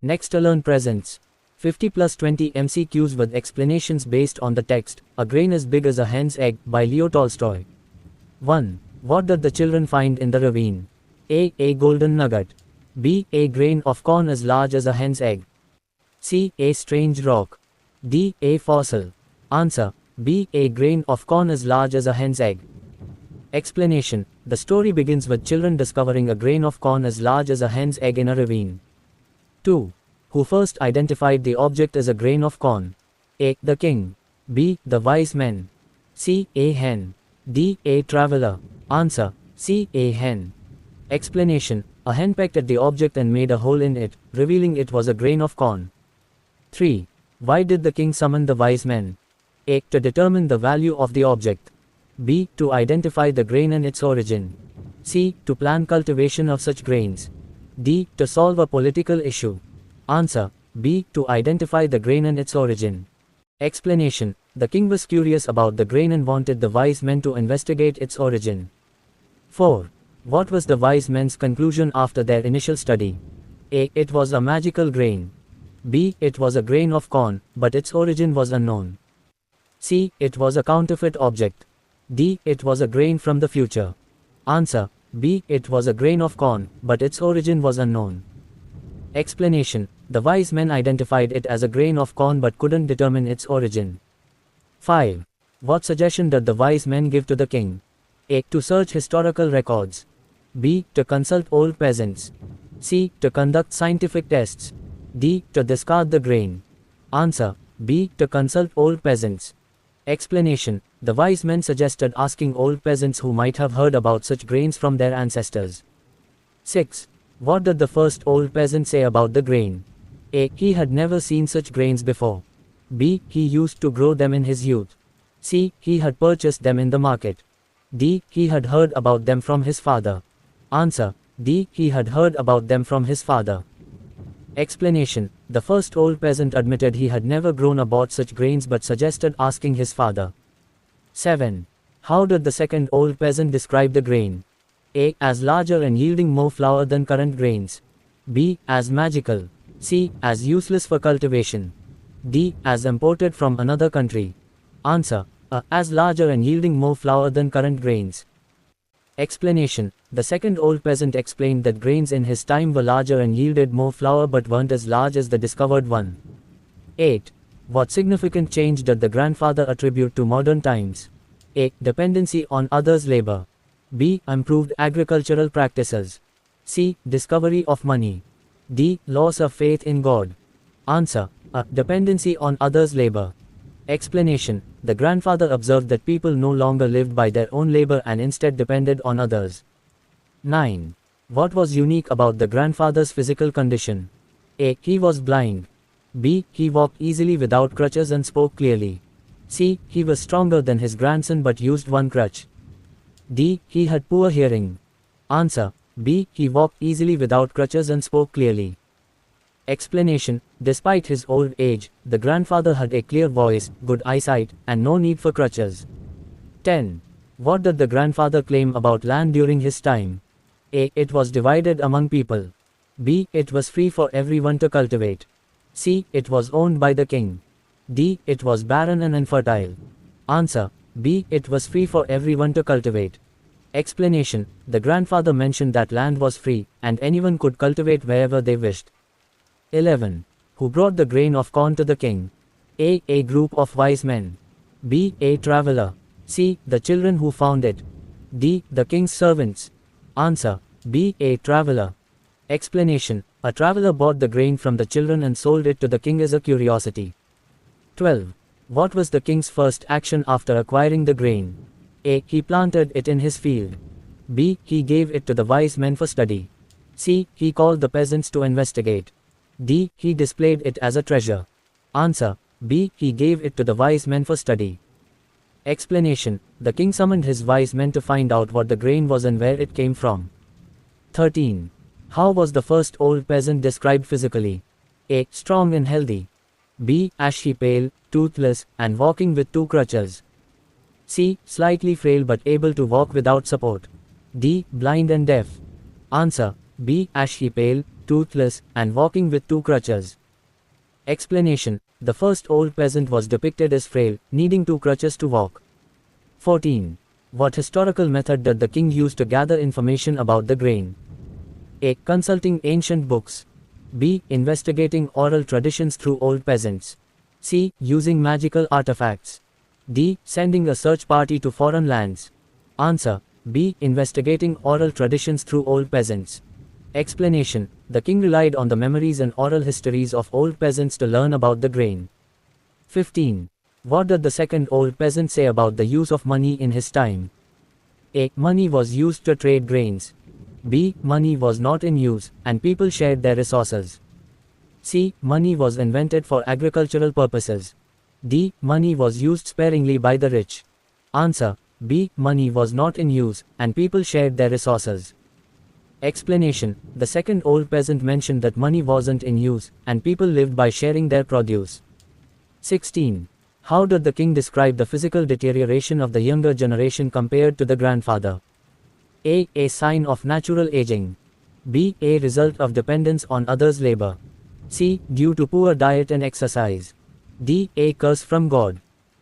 Next Learn presents 50 plus 20 MCQs with explanations based on the text, A Grain as Big as a Hen's Egg by Leo Tolstoy. 1. What did the children find in the ravine? A golden nugget. B. A grain of corn as large as a hen's egg. C. A strange rock. D. A fossil. Answer. B. A grain of corn as large as a hen's egg. Explanation. The story begins with children discovering a grain of corn as large as a hen's egg in a ravine. 2. Who first identified the object as a grain of corn? A. The king. B. The wise men. C. A hen. D. A traveler. Answer. C. A hen. Explanation. A hen pecked at the object and made a hole in it, revealing it was a grain of corn. 3. Why did the king summon the wise men? A. To determine the value of the object. B. To identify the grain and its origin. C. To plan cultivation of such grains. D. To solve a political issue. Answer. B. To identify the grain and its origin. Explanation. The king was curious about the grain and wanted the wise men to investigate its origin. 4. What was the wise men's conclusion after their initial study? A. It was a magical grain. B. It was a grain of corn, but its origin was unknown. C. It was a counterfeit object. D. It was a grain from the future. Answer. B. It was a grain of corn, but its origin was unknown. Explanation. The wise men identified it as a grain of corn but couldn't determine its origin. 5. What suggestion did the wise men give to the king? A. To search historical records. B. To consult old peasants. C. To conduct scientific tests. D. To discard the grain. Answer. B. To consult old peasants. Explanation. The wise men suggested asking old peasants who might have heard about such grains from their ancestors. 6. What did the first old peasant say about the grain? A. He had never seen such grains before. B. He used to grow them in his youth. C. He had purchased them in the market. D. He had heard about them from his father. Answer. D. He had heard about them from his father. Explanation. The first old peasant admitted he had never grown or bought such grains but suggested asking his father. 7. How did the second old peasant describe the grain? A. As larger and yielding more flour than current grains. B. As magical. C. As useless for cultivation. D. As imported from another country. Answer. A. As larger and yielding more flour than current grains. Explanation. The second old peasant explained that grains in his time were larger and yielded more flour but weren't as large as the discovered one. 8. What significant change did the grandfather attribute to modern times? A. Dependency on others' labor. B. Improved agricultural practices. C. Discovery of money. D. Loss of faith in God. Answer. A. Dependency on others' labor. Explanation. The grandfather observed that people no longer lived by their own labor and instead depended on others. 9. What was unique about the grandfather's physical condition? A. He was blind. B. He walked easily without crutches and spoke clearly. C. He was stronger than his grandson but used one crutch. D. He had poor hearing. Answer. B. He walked easily without crutches and spoke clearly. Explanation. Despite his old age, the grandfather had a clear voice, good eyesight, and no need for crutches. 10. What did the grandfather claim about land during his time? A. It was divided among people. B. It was free for everyone to cultivate. C. It was owned by the king. D. It was barren and infertile. Answer. B. It was free for everyone to cultivate. Explanation. The grandfather mentioned that land was free, and anyone could cultivate wherever they wished. 11. Who brought the grain of corn to the king? A. A group of wise men. B. A traveler. C. The children who found it. D. The king's servants. Answer. B. A traveler. Explanation. A traveler bought the grain from the children and sold it to the king as a curiosity. 12. What was the king's first action after acquiring the grain? A. He planted it in his field. B. He gave it to the wise men for study. C. He called the peasants to investigate. D. He displayed it as a treasure. Answer. B. He gave it to the wise men for study. Explanation. The king summoned his wise men to find out what the grain was and where it came from. 13. How was the first old peasant described physically? A. Strong and healthy. B. Ashy pale, toothless, and walking with two crutches. C. Slightly frail but able to walk without support. D. Blind and deaf. Answer. B. Ashy pale, toothless, and walking with two crutches. Explanation: the first old peasant was depicted as frail, needing two crutches to walk. 14. What historical method did the king use to gather information about the grain? A. Consulting ancient books. B. Investigating oral traditions through old peasants. C. Using magical artifacts. D. Sending a search party to foreign lands. Answer: B. Investigating oral traditions through old peasants. Explanation: the king relied on the memories and oral histories of old peasants to learn about the grain. 15. What did the second old peasant say about the use of money in his time? A. Money was used to trade grains. B. Money was not in use, and people shared their resources. C. Money was invented for agricultural purposes. D. Money was used sparingly by the rich. Answer: B. Money was not in use, and people shared their resources. Explanation: the second old peasant mentioned that money wasn't in use, and people lived by sharing their produce. 16. How did the king describe the physical deterioration of the younger generation compared to the grandfather? A. A sign of natural aging. B. A result of dependence on others' labor. C. Due to poor diet and exercise. D. A curse from God.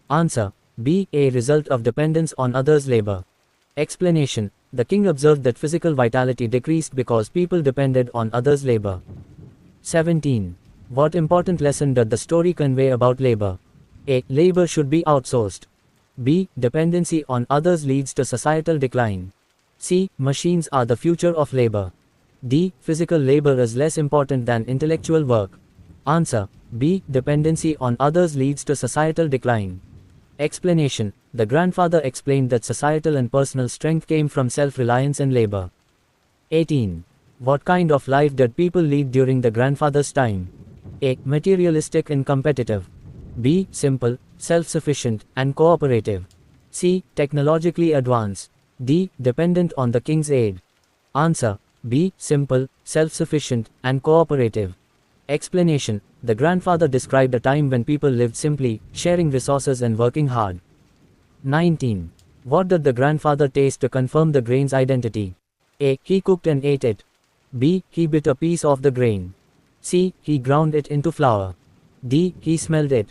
Answer: B. A result of dependence on others' labor. Explanation: the king observed that physical vitality decreased because people depended on others' labor. 17. What important lesson did the story convey about labor? A. Labor should be outsourced. B. Dependency on others leads to societal decline. C. Machines are the future of labor. D. Physical labor is less important than intellectual work. Answer: B. Dependency on others leads to societal decline. Explanation: the grandfather explained that societal and personal strength came from self-reliance and labor. 18. What kind of life did people lead during the grandfather's time? A. Materialistic and competitive. B. Simple, self-sufficient, and cooperative. C. Technologically advanced. D. Dependent on the king's aid. Answer: B. Simple, self-sufficient, and cooperative. Explanation: the grandfather described a time when people lived simply, sharing resources and working hard. 19. What did the grandfather taste to confirm the grain's identity? A. He cooked and ate it. B. He bit a piece of the grain. C. He ground it into flour. D. He smelled it.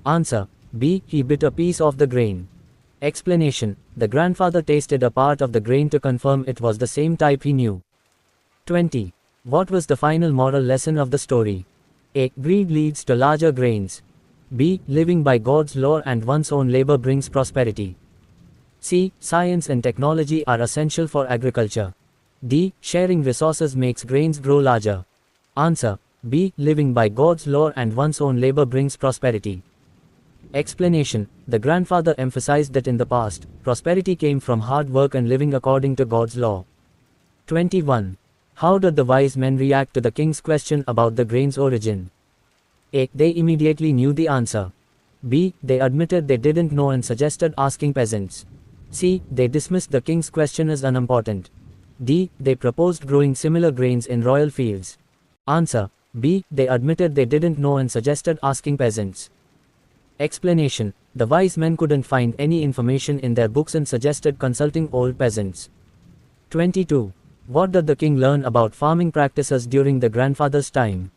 Answer: B. He bit a piece of the grain. Explanation: the grandfather tasted a part of the grain to confirm it was the same type he knew. 20. What was the final moral lesson of the story? A. Greed leads to larger grains. B. Living by God's law and one's own labor brings prosperity. C. Science and technology are essential for agriculture. D. Sharing resources makes grains grow larger. Answer: B. Living by God's law and one's own labor brings prosperity. Explanation: the grandfather emphasized that in the past, prosperity came from hard work and living according to God's law. 21. How did the wise men react to the king's question about the grain's origin? A. They immediately knew the answer. B. They admitted they didn't know and suggested asking peasants. C. They dismissed the king's question as unimportant. D. They proposed growing similar grains in royal fields. Answer: B. They admitted they didn't know and suggested asking peasants. Explanation: the wise men couldn't find any information in their books and suggested consulting old peasants. 22. What did the king learn about farming practices during the grandfather's time?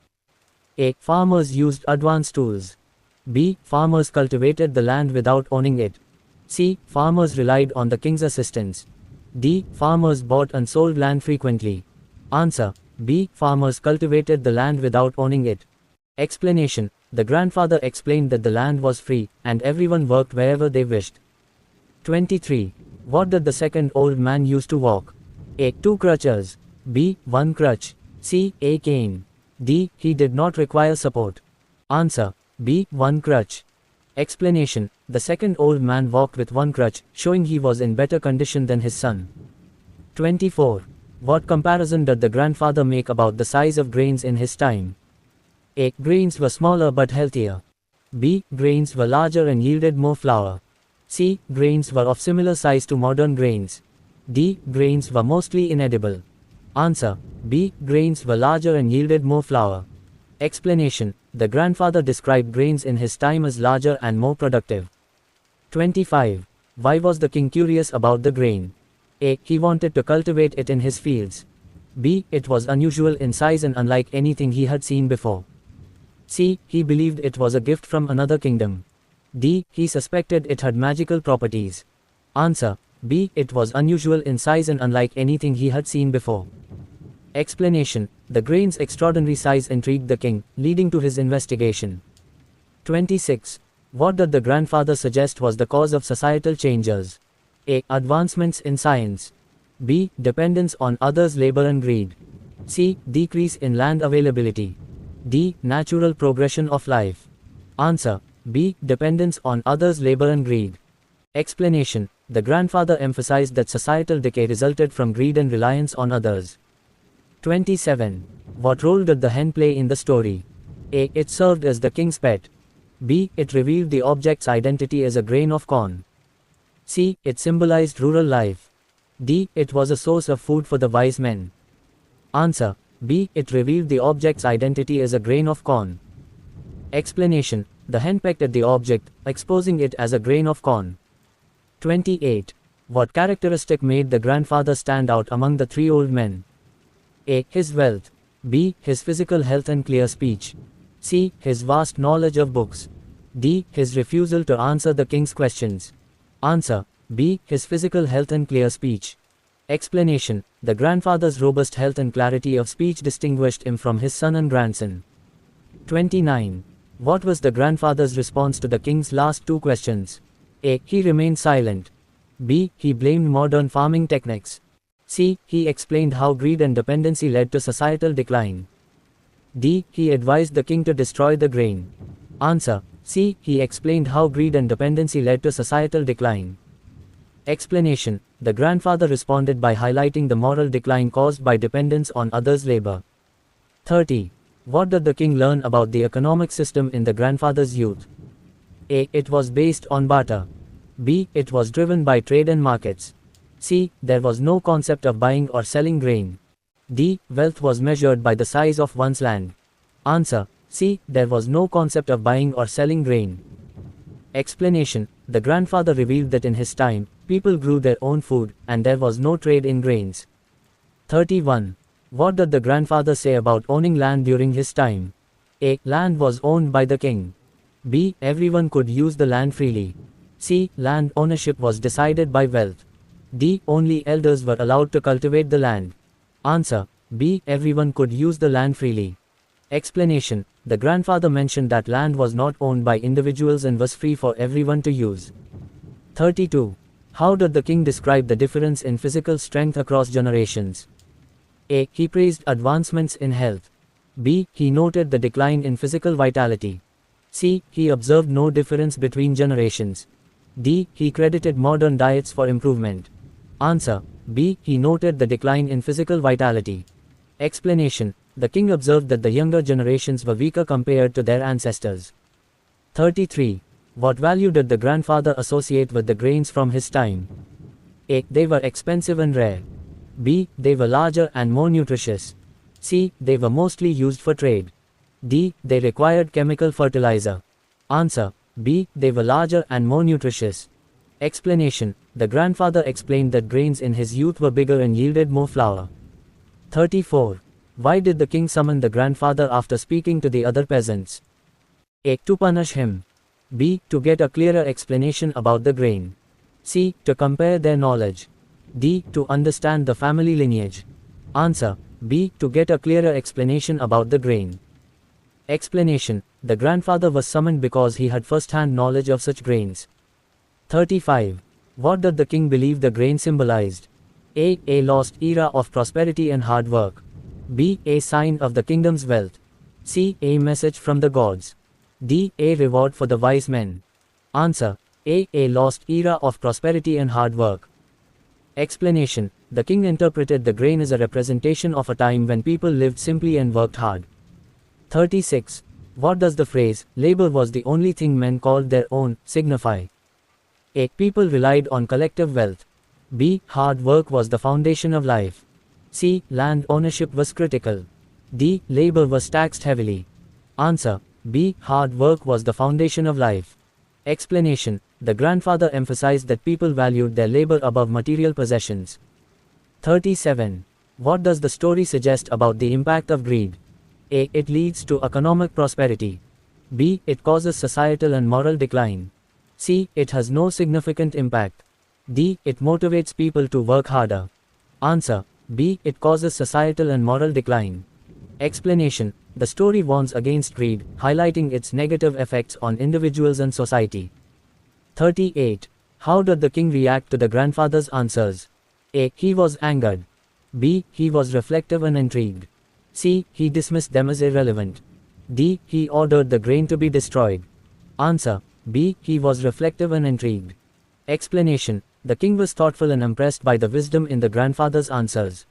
A. Farmers used advanced tools. B. Farmers cultivated the land without owning it. C. Farmers relied on the king's assistance. D. Farmers bought and sold land frequently. Answer: B. Farmers cultivated the land without owning it. Explanation: the grandfather explained that the land was free, and everyone worked wherever they wished. 23. What did the second old man use to walk? A. Two crutches. B. One crutch. C. A cane. D. He did not require support. Answer: B. One crutch. Explanation: the second old man walked with one crutch, showing he was in better condition than his son. 24. What comparison did the grandfather make about the size of grains in his time? A. Grains were smaller but healthier. B. Grains were larger and yielded more flour. C. Grains were of similar size to modern grains. D. Grains were mostly inedible. Answer: B. Grains were larger and yielded more flour. Explanation: the grandfather described grains in his time as larger and more productive. 25. Why was the king curious about the grain? A. He wanted to cultivate it in his fields. B. It was unusual in size and unlike anything he had seen before. C. He believed it was a gift from another kingdom. D. He suspected it had magical properties. Answer: B. It was unusual in size and unlike anything he had seen before. Explanation: the grain's extraordinary size intrigued the king, leading to his investigation. 26. What did the grandfather suggest was the cause of societal changes? A. Advancements in science. B. Dependence on others' labor and greed. C. Decrease in land availability. D. Natural progression of life. Answer: B. Dependence on others' labor and greed. Explanation: the grandfather emphasized that societal decay resulted from greed and reliance on others. 27. What role did the hen play in the story? A. It served as the king's pet. B. It revealed the object's identity as a grain of corn. C. It symbolized rural life. D. It was a source of food for the wise men. Answer: B. It revealed the object's identity as a grain of corn. Explanation: the hen pecked at the object, exposing it as a grain of corn. 28. What characteristic made the grandfather stand out among the three old men? A. His wealth. B. His physical health and clear speech. C. His vast knowledge of books. D. His refusal to answer the king's questions. Answer: B. His physical health and clear speech. Explanation: the grandfather's robust health and clarity of speech distinguished him from his son and grandson. 29. What was the grandfather's response to the king's last two questions? A. He remained silent. B. He blamed modern farming techniques. C. He explained how greed and dependency led to societal decline. D. He advised the king to destroy the grain. Answer: C. He explained how greed and dependency led to societal decline. Explanation: the grandfather responded by highlighting the moral decline caused by dependence on others' labor. 30. What did the king learn about the economic system in the grandfather's youth? A. It was based on barter. B. It was driven by trade and markets. C. There was no concept of buying or selling grain. D. Wealth was measured by the size of one's land. Answer: C. There was no concept of buying or selling grain. Explanation: the grandfather revealed that in his time, people grew their own food, and there was no trade in grains. 31. What did the grandfather say about owning land during his time? A. Land was owned by the king. B. Everyone could use the land freely. C. Land ownership was decided by wealth. D. Only elders were allowed to cultivate the land. Answer: B. Everyone could use the land freely. Explanation: the grandfather mentioned that land was not owned by individuals and was free for everyone to use. 32. How did the king describe the difference in physical strength across generations? A. He praised advancements in health. B. He noted the decline in physical vitality. C. He observed no difference between generations. D. He credited modern diets for improvement. Answer: B. He noted the decline in physical vitality. Explanation: the king observed that the younger generations were weaker compared to their ancestors. 33. What value did the grandfather associate with the grains from his time? A. They were expensive and rare. B. They were larger and more nutritious. C. They were mostly used for trade. D. They required chemical fertilizer. Answer: B. They were larger and more nutritious. Explanation: the grandfather explained that grains in his youth were bigger and yielded more flour. 34. Why did the king summon the grandfather after speaking to the other peasants? A. To punish him. B. To get a clearer explanation about the grain. C. To compare their knowledge. D. To understand the family lineage. Answer: B. To get a clearer explanation about the grain. Explanation: the grandfather was summoned because he had first-hand knowledge of such grains. 35. What did the king believe the grain symbolized? A. A lost era of prosperity and hard work. B. A sign of the kingdom's wealth. C. A message from the gods. D. A reward for the wise men. Answer: A. A lost era of prosperity and hard work. Explanation: the king interpreted the grain as a representation of a time when people lived simply and worked hard. 36. What does the phrase, labor was the only thing men called their own, signify? A. People relied on collective wealth. B. Hard work was the foundation of life. C. Land ownership was critical. D. Labor was taxed heavily. Answer: B. Hard work was the foundation of life. Explanation: the grandfather emphasized that people valued their labor above material possessions. 37. What does the story suggest about the impact of greed? A. It leads to economic prosperity. B. It causes societal and moral decline. C. It has no significant impact. D. It motivates people to work harder. Answer. B. It causes societal and moral decline. Explanation. The story warns against greed, highlighting its negative effects on individuals and society. 38. How did the king react to the grandfather's answers? A. He was angered. B. He was reflective and intrigued. C. He dismissed them as irrelevant. D. He ordered the grain to be destroyed. Answer. B. He was reflective and intrigued. Explanation. The king was thoughtful and impressed by the wisdom in the grandfather's answers.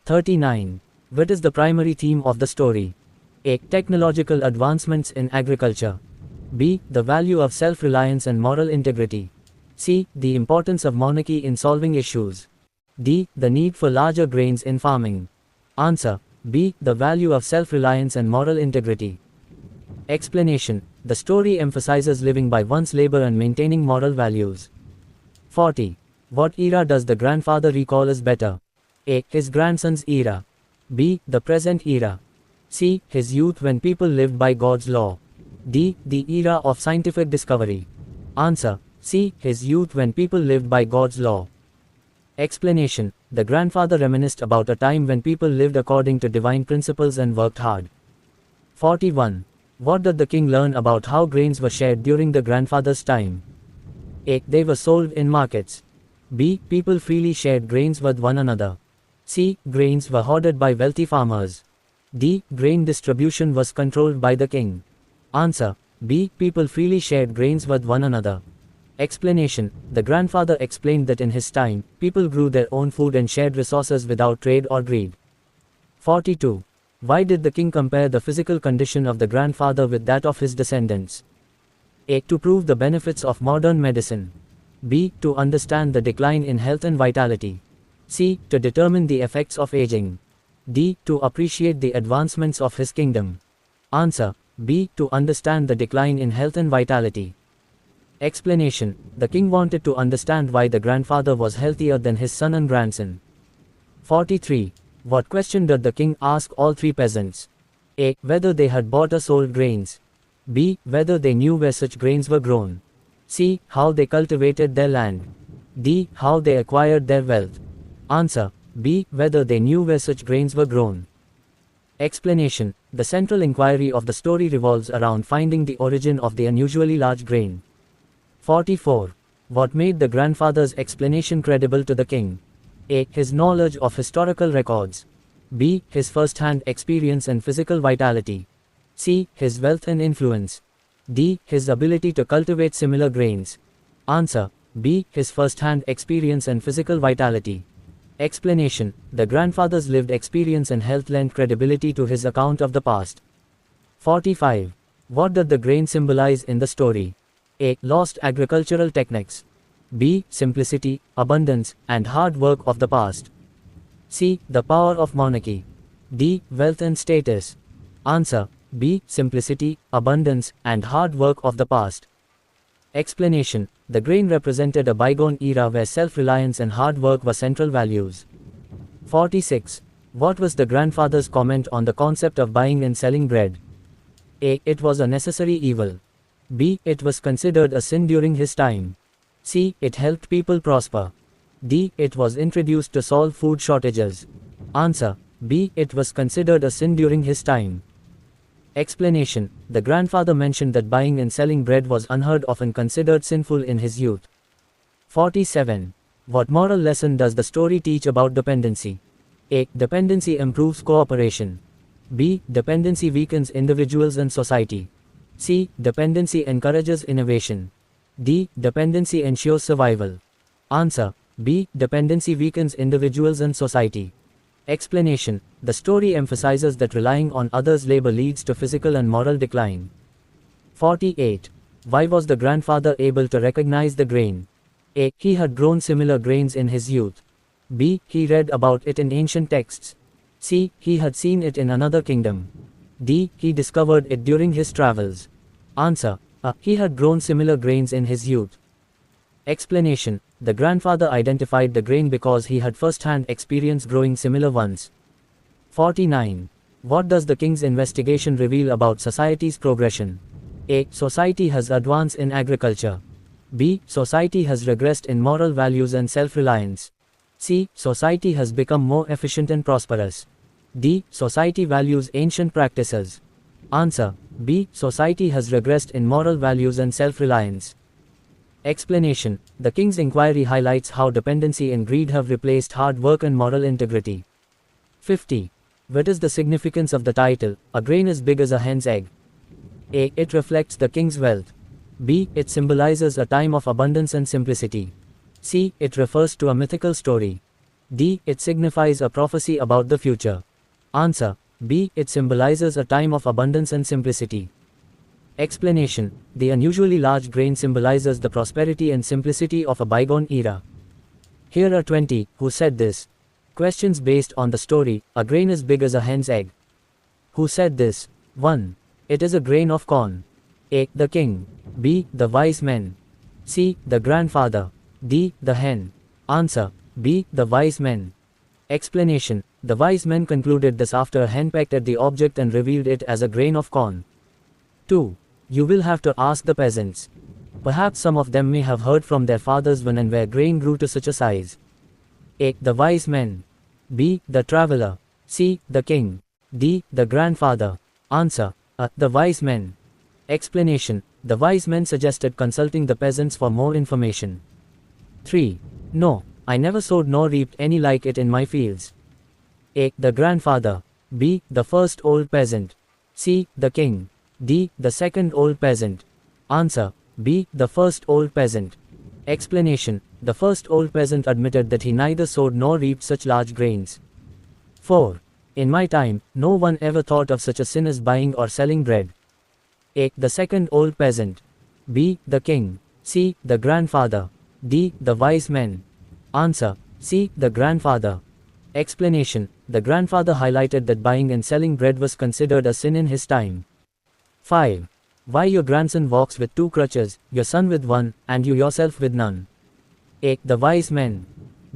39. What is the primary theme of the story? A. Technological advancements in agriculture. B. The value of self-reliance and moral integrity. C. The importance of monarchy in solving issues. D. The need for larger grains in farming. Answer. B. The value of self-reliance and moral integrity. Explanation. The story emphasizes living by one's labor and maintaining moral values. 40. What era does the grandfather recall as better? A. His grandson's era. B. The present era. C. His youth when people lived by God's law. D. The era of scientific discovery. Answer. C. His youth when people lived by God's law. Explanation. The grandfather reminisced about a time when people lived according to divine principles and worked hard. 41. What did the king learn about how grains were shared during the grandfather's time? A. They were sold in markets. B. People freely shared grains with one another. C. Grains were hoarded by wealthy farmers. D. Grain distribution was controlled by the king. Answer. B. People freely shared grains with one another. Explanation. The grandfather explained that in his time, people grew their own food and shared resources without trade or greed. 42. Why did the king compare the physical condition of the grandfather with that of his descendants? A. To prove the benefits of modern medicine. B. To understand the decline in health and vitality. C. To determine the effects of aging. D. To appreciate the advancements of his kingdom. Answer. B. To understand the decline in health and vitality. Explanation. The king wanted to understand why the grandfather was healthier than his son and grandson. 43. What question did the king ask all three peasants? A. Whether they had bought or sold grains. B. Whether they knew where such grains were grown. C. How they cultivated their land. D. How they acquired their wealth. Answer. B. Whether they knew where such grains were grown. Explanation. The central inquiry of the story revolves around finding the origin of the unusually large grain. 44. What made the grandfather's explanation credible to the king? A. His knowledge of historical records. B. His first-hand experience and physical vitality. C. His wealth and influence. D. His ability to cultivate similar grains. Answer. B. His first-hand experience and physical vitality. Explanation. The grandfather's lived experience and health lent credibility to his account of the past. 45. What did the grain symbolize in the story? A. Lost agricultural techniques. B. Simplicity, abundance, and hard work of the past. C. The power of monarchy. D. Wealth and status. Answer. B. Simplicity, abundance, and hard work of the past. Explanation. The grain represented a bygone era where self-reliance and hard work were central values. 46. What was the grandfather's comment on the concept of buying and selling bread? A. It was a necessary evil. B. It was considered a sin during his time. C. It helped people prosper. D. It was introduced to solve food shortages. Answer. B. It was considered a sin during his time. Explanation. The grandfather mentioned that buying and selling bread was unheard of and considered sinful in his youth. 47. What moral lesson does the story teach about dependency? A. Dependency improves cooperation. B. Dependency weakens individuals and society. C. Dependency encourages innovation. D. Dependency ensures survival. Answer. B. Dependency weakens individuals and society. Explanation. The story emphasizes that relying on others' labor leads to physical and moral decline. 48. Why was the grandfather able to recognize the grain? A. He had grown similar grains in his youth. B. He read about it in ancient texts. C. He had seen it in another kingdom. D. He discovered it during his travels. Answer. A. He had grown similar grains in his youth. Explanation: the grandfather identified the grain because he had first-hand experience growing similar ones. 49. What does the king's investigation reveal about society's progression? A. Society has advanced in agriculture. B. Society has regressed in moral values and self-reliance. C. Society has become more efficient and prosperous. D. Society values ancient practices. Answer: B. Society has regressed in moral values and self-reliance. Explanation: the king's inquiry highlights how dependency and greed have replaced hard work and moral integrity. 50. What is the significance of the title, "A grain as big as a hen's egg"? A. It reflects the king's wealth. B. It symbolizes a time of abundance and simplicity. C. It refers to a mythical story. D. It signifies a prophecy about the future. Answer: B. It symbolizes a time of abundance and simplicity. Explanation: the unusually large grain symbolizes the prosperity and simplicity of a bygone era. Here are 20 who said this. Questions based on the story, "A grain as big as a hen's egg." Who said this? 1. It is a grain of corn. A. The king. B. The wise men. C. The grandfather. D. The hen. Answer: B. The wise men. Explanation: the wise men concluded this after a hen pecked at the object and revealed it as a grain of corn. 2. You will have to ask the peasants. Perhaps some of them may have heard from their fathers when and where grain grew to such a size. A. The wise men. B. The traveler. C. The king. D. The grandfather. Answer: the wise men. Explanation: the wise men suggested consulting the peasants for more information. 3. No, I never sowed nor reaped any like it in my fields. A. The grandfather. B. The first old peasant. C. The king. D. The second old peasant. Answer: B. The first old peasant. Explanation: the first old peasant admitted that he neither sowed nor reaped such large grains. 4. In my time, no one ever thought of such a sin as buying or selling bread. A. The second old peasant. B. The king. C. The grandfather. D. The wise men. Answer: C. The grandfather. Explanation: the grandfather highlighted that buying and selling bread was considered a sin in his time. 5. Why your grandson walks with 2 crutches, your son with 1, and you yourself with none? A. The wise men.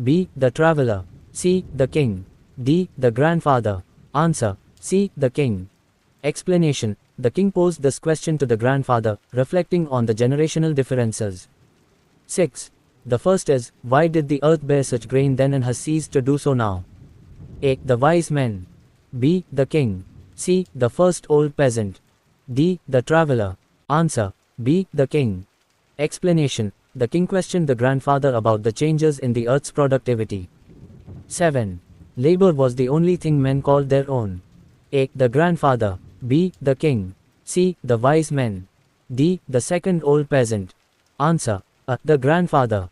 B. The traveler. C. The king. D. The grandfather. Answer: C. The king. Explanation: the king posed this question to the grandfather, reflecting on the generational differences. 6. The first is, why did the earth bear such grain then and has ceased to do so now? A. The wise men. B. The king. C. The first old peasant. D. The traveler. Answer: B. The king. Explanation: the king questioned the grandfather about the changes in the earth's productivity. 7. Labor was the only thing men called their own. A. The grandfather. B. The king. C. The wise men. D. The second old peasant. Answer: the grandfather.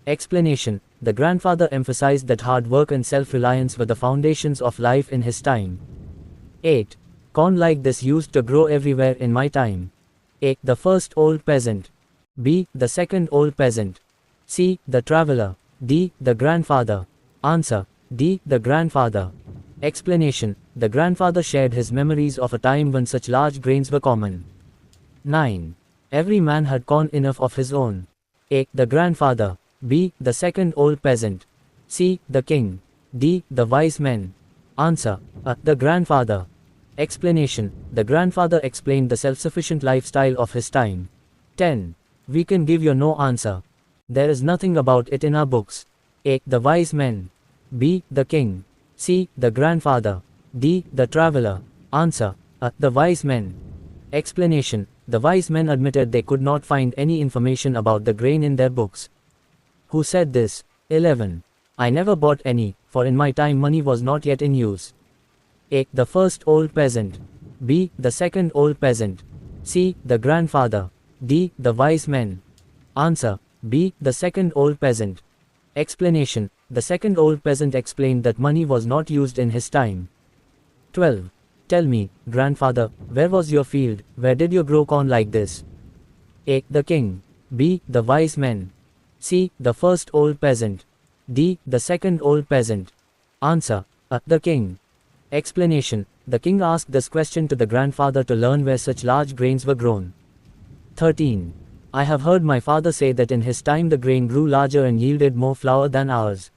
Explanation: the grandfather emphasized that hard work and self-reliance were the foundations of life in his time. 8. Corn like this used to grow everywhere in my time. A. The first old peasant. B. The second old peasant. C. The traveler. D. The grandfather. Answer: D. The grandfather. Explanation: the grandfather shared his memories of a time when such large grains were common. 9. Every man had corn enough of his own. A. The grandfather. B. The second old peasant. C. The king. D. The wise men. Answer: the grandfather. Explanation: the grandfather explained the self-sufficient lifestyle of his time. 10. We can give you no answer. There is nothing about it in our books. A. The wise men. B. The king. C. The grandfather. D. The traveler. Answer: the wise men. Explanation: the wise men admitted they could not find any information about the grain in their books. Who said this? 11. I never bought any, for in my time money was not yet in use. A. The first old peasant. B. The second old peasant. C. The grandfather. D. The wise men. Answer: B. The second old peasant. Explanation: the second old peasant explained that money was not used in his time. 12. Tell me, grandfather, where was your field, where did you grow corn like this? A. The king. B. The wise men. C. The first old peasant. D. The second old peasant. Answer: the king. Explanation: the king asked this question to the grandfather to learn where such large grains were grown. 13. I have heard my father say that in his time the grain grew larger and yielded more flour than ours.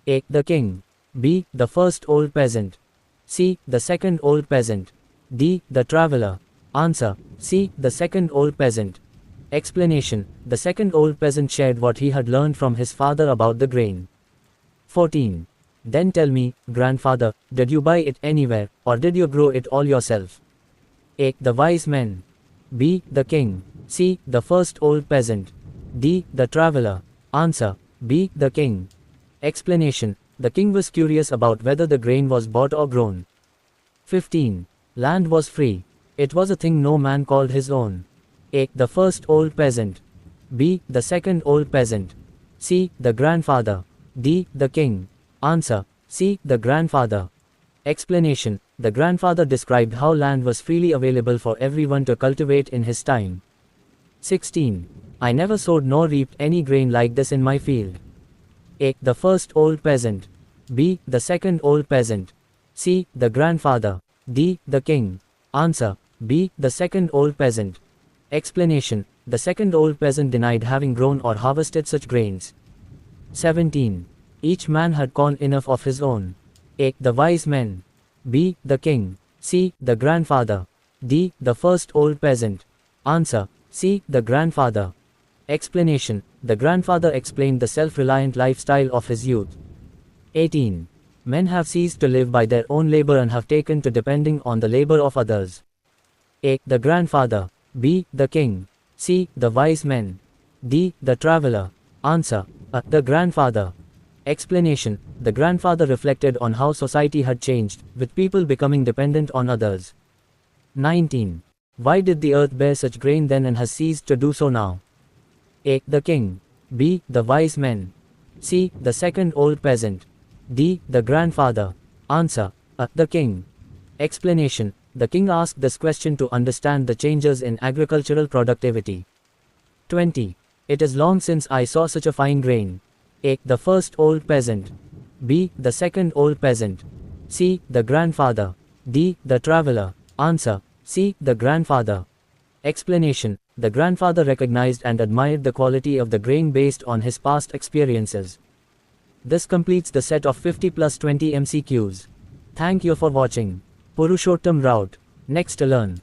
A. The king. B. The first old peasant. C. The second old peasant. D. The traveler. Answer. C. The second old peasant. Explanation. The second old peasant shared what he had learned from his father about the grain. 14. Then tell me, grandfather, did you buy it anywhere, or did you grow it all yourself? A. The wise men. B. The king. C. The first old peasant. D. The traveler. Answer. B. The king. Explanation. The king was curious about whether the grain was bought or grown. 15. Land was free. It was a thing no man called his own. A. The first old peasant. B. The second old peasant. C. The grandfather. D. The king. Answer. C. The grandfather. Explanation. The grandfather described how land was freely available for everyone to cultivate in his time. 16. I never sowed nor reaped any grain like this in my field. A. The first old peasant. B. The second old peasant. C. The grandfather. D. The king. Answer. B. The second old peasant. Explanation. The second old peasant denied having grown or harvested such grains. 17. Each man had corn enough of his own. A. The wise men. B. The king. C. The grandfather. D. The first old peasant. Answer. C. The grandfather. Explanation. The grandfather explained the self-reliant lifestyle of his youth. 18. Men have ceased to live by their own labor and have taken to depending on the labor of others. A. The grandfather. B. The king. C. The wise men. D. The traveler. Answer. A. The grandfather. Explanation. The grandfather reflected on how society had changed, with people becoming dependent on others. 19. Why did the earth bear such grain then and has ceased to do so now? A. The king. B. The wise men. C. The second old peasant. D. The grandfather. Answer. A. The king. Explanation. The king asked this question to understand the changes in agricultural productivity. 20. It is long since I saw such a fine grain. A. The first old peasant. B. The second old peasant. C. The grandfather. D. The traveler. Answer. C. The grandfather. Explanation. The grandfather recognized and admired the quality of the grain based on his past experiences. This completes the set of 50 plus 20 MCQs. Thank you for watching. Purushottam Rout. Next to learn.